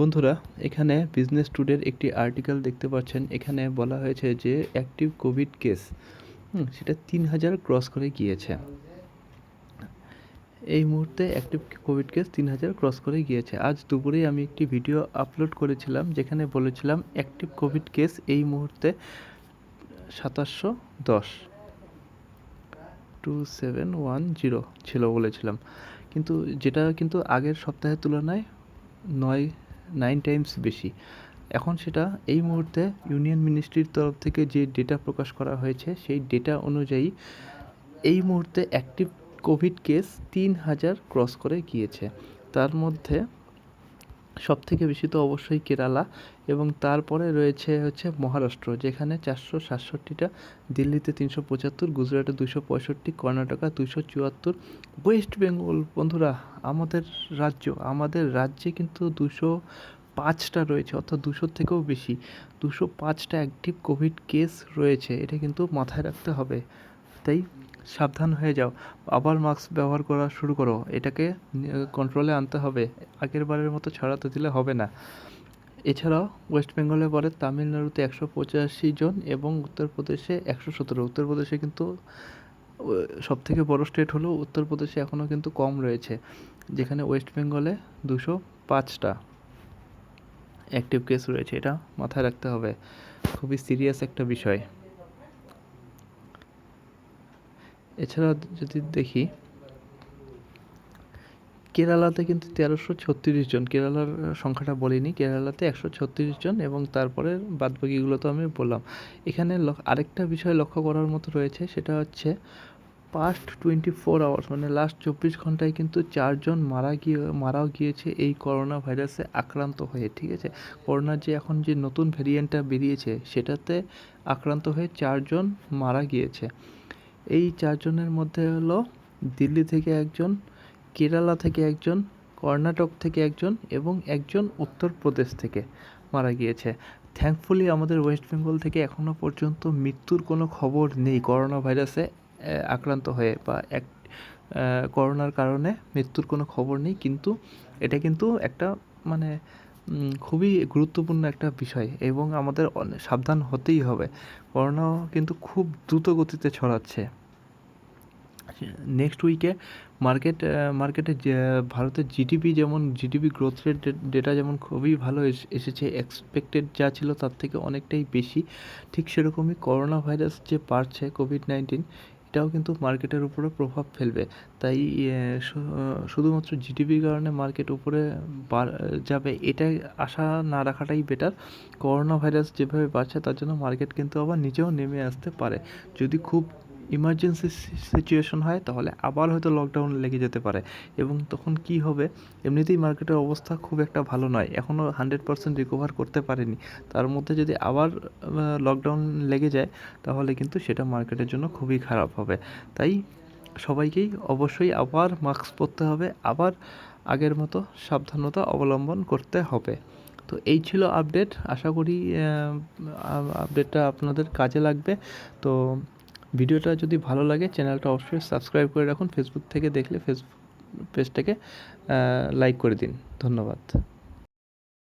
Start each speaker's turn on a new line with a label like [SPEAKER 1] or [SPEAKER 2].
[SPEAKER 1] বন্ধুরা, এখানে বিজনেস টুডের একটি আর্টিকেল দেখতে পাচ্ছেন। এখানে বলা হয়েছে যে অ্যাক্টিভ কোভিড কেস সেটা ৩,০০০ ক্রস করে গিয়েছে। এই মুহূর্তে অ্যাক্টিভ কোভিড কেস ৩,০০০ ক্রস করে গিয়েছে। আজ দুপুরেই আমি একটি ভিডিও আপলোড করেছিলাম, যেখানে বলেছিলাম অ্যাক্টিভ কোভিড কেস এই মুহূর্তে ২৭১০ 2710 ছিল বলেছিলাম, কিন্তু যেটা কিন্তু আগের সপ্তাহের তুলনায় 9 টাইমস বেশি। এখন সেটা এই মুহূর্তে ইউনিয়ন মিনিস্ট্রির তরফ থেকে যে ডেটা প্রকাশ করা হয়েছে, সেই ডেটা অনুযায়ী এই মুহূর্তে অ্যাক্টিভ কোভিড কেস ৩,০০০ ক্রস করে গিয়েছে। তার মধ্যে সবথেকে বেশি তো অবশ্যই কেরালা, এবং তারপরে রয়েছে মহারাষ্ট্র, যেখানে ৪৬৭টা, দিল্লিতে ৩৭৫, গুজরাটে ২৬৫, কর্ণাটকা ২৭৪, ওয়েস্ট বেঙ্গল। বন্ধুরা, আমাদের রাজ্যে কিন্তু ২০৫টা রয়েছে, অর্থাৎ ২০০ থেকেও বেশি, ২০৫টা অ্যাক্টিভ কোভিড কেস রয়েছে। এটা কিন্তু মাথায় রাখতে হবে। তাই সাবধান হয়ে যাও, আবার মাস্ক ব্যবহার করা শুরু করো। এটাকে কন্ট্রোলে আনতে হবে, আগের বারের মতো ছড়াতে দিলে হবে না। এছাড়াও ওয়েস্ট বেঙ্গলে পরে তামিলনাড়ুতে ১৮৫ জন এবং উত্তরপ্রদেশে ১১৭। উত্তরপ্রদেশে কিন্তু সবথেকে বড় স্টেট হলেও উত্তরপ্রদেশে এখনও কিন্তু কম রয়েছে, যেখানে ওয়েস্ট বেঙ্গলে ২০৫টা অ্যাক্টিভ কেস রয়েছে। এটা মাথায় রাখতে হবে, খুবই সিরিয়াস একটা বিষয়। এছাড়া যদি দেখি, কেরালাতে কিন্তু ১৩৩৬ জন, কেরালার সংখ্যাটা বলিনি, কেরালাতে ১৩৬ জন, এবং তারপরে বাদবাকিগুলো তো আমি বললাম। এখানে আরেকটা বিষয় লক্ষ্য করার মতো রয়েছে, সেটা হচ্ছে পাস্ট 24 আওয়ার্স, মানে লাস্ট ২৪ ঘন্টায় কিন্তু 4 জন মারাও গিয়েছে এই করোনা ভাইরাসে আক্রান্ত হয়ে। ঠিক আছে, করোনার যে এখন যে নতুন ভ্যারিয়েন্টটা বেরিয়েছে, সেটাতে আক্রান্ত হয়ে 4 জন মারা গিয়েছে। এই 4 জনের মধ্যে হলো দিল্লি থেকে একজন, কেরালা থেকে একজন, কর্ণাটক থেকে একজন, এবং একজন উত্তরপ্রদেশ থেকে মারা গিয়েছে। থ্যাঙ্কফুলি আমাদের ওয়েস্ট বেঙ্গল থেকে এখনও পর্যন্ত মৃত্যুর কোনো খবর নেই করোনা ভাইরাসে আক্রান্ত হয়ে, বা করোনার কারণে মৃত্যুর কোনো খবর নেই। কিন্তু এটা কিন্তু একটা মানে খুবই গুরুত্বপূর্ণ একটা বিষয়, এবং আমাদের সাবধান হতেই হবে। করোনা কিন্তু খুব দ্রুত গতিতে ছড়াচ্ছে। নেক্সট উইকে মার্কেটে যে ভারতের জিডিপি গ্রোথ রেট ডেটা যেমন খুবই ভালো এসেছে, এক্সপেক্টেড যা ছিল তার থেকে অনেকটাই বেশি, ঠিক সেরকমই করোনা ভাইরাস যে বাড়ছে, কোভিড-19, এটাও কিন্তু মার্কেটের উপরে প্রভাব ফেলবে। তাই শুধুমাত্র জিডিপির কারণে মার্কেট উপরে যাবে, এটাই আশা না রাখাটাই বেটার। করোনা ভাইরাস যেভাবে বাড়ছে, তার জন্য মার্কেট কিন্তু আবার নিচেও নেমে আসতে পারে। যদি খুব ইমার্জেন্সি সিচুয়েশন হয়, তাহলে আবার হয়তো লকডাউন লেগে যেতে পারে, এবং তখন কি হবে, এমনিতেই মার্কেটের অবস্থা খুব একটা ভালো নয়, এখনও 100% রিকভার করতে পারেনি। তার মধ্যে যদি আবার লকডাউন লেগে যায়, তাহলে কিন্তু সেটা মার্কেটের জন্য খুবই খারাপ হবে। তাই সবাইকেই অবশ্যই আবার মাস্ক পরতে হবে, আবার আগের মতো সাবধানতা অবলম্বন করতে হবে। তো এই ছিল আপডেট। আশা করি আপডেটটা আপনাদের কাজে লাগবে। তো ভিডিওটা যদি ভালো লাগে, চ্যানেলটা অবশ্যই সাবস্ক্রাইব করে রাখুন। ফেসবুক থেকে দেখলে ফেসবুক পেজটাকে লাইক করে দিন। ধন্যবাদ।